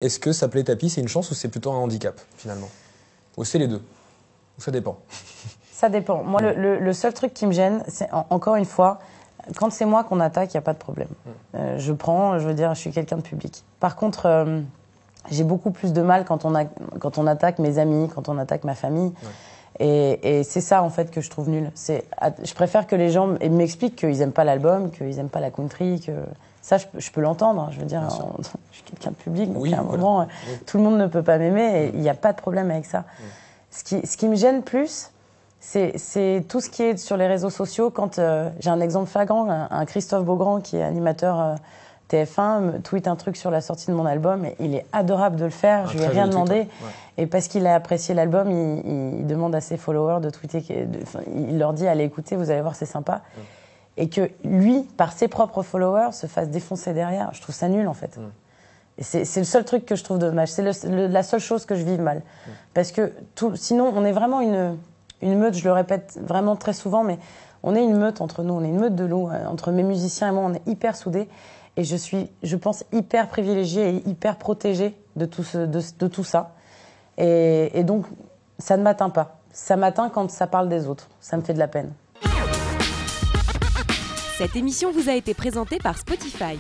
Est-ce que s'appeler Tapi, c'est une chance ou c'est plutôt un handicap, finalement? Ou c'est les deux? Ou ça dépend? Ça dépend. Moi, le seul truc qui me gêne, c'est, encore une fois, quand c'est moi qu'on attaque, il n'y a pas de problème. Je veux dire, je suis quelqu'un de public. Par contre, j'ai beaucoup plus de mal quand on attaque mes amis, quand on attaque ma famille. Ouais. Et c'est ça, en fait, que je trouve nul. Je préfère que les gens m'expliquent qu'ils n'aiment pas l'album, qu'ils n'aiment pas la country, que... Ça, je peux l'entendre. Je veux dire, je suis quelqu'un de public, donc à un moment, tout le monde ne peut pas m'aimer et il n'y a pas de problème avec ça. Ce qui me gêne plus, c'est tout ce qui est sur les réseaux sociaux. Quand j'ai un exemple flagrant, un Christophe Beaugrand, qui est animateur TF1, me tweet un truc sur la sortie de mon album. Et il est adorable de le faire, je lui ai rien demandé. Ouais. Et parce qu'il a apprécié l'album, il demande à ses followers de tweeter. Il leur dit, allez écouter, vous allez voir, c'est sympa. Et que lui, par ses propres followers, se fasse défoncer derrière. Je trouve ça nul, en fait. Et c'est le seul truc que je trouve dommage. C'est la seule chose que je vis mal. Parce que sinon, on est vraiment une meute, je le répète vraiment très souvent, mais on est une meute entre nous. On est une meute de loups. Entre mes musiciens et moi, on est hyper soudés. Et je suis, je pense, hyper privilégiée et hyper protégée de tout ça. Et donc, ça ne m'atteint pas. Ça m'atteint quand ça parle des autres. Ça me fait de la peine. Cette émission vous a été présentée par Spotify.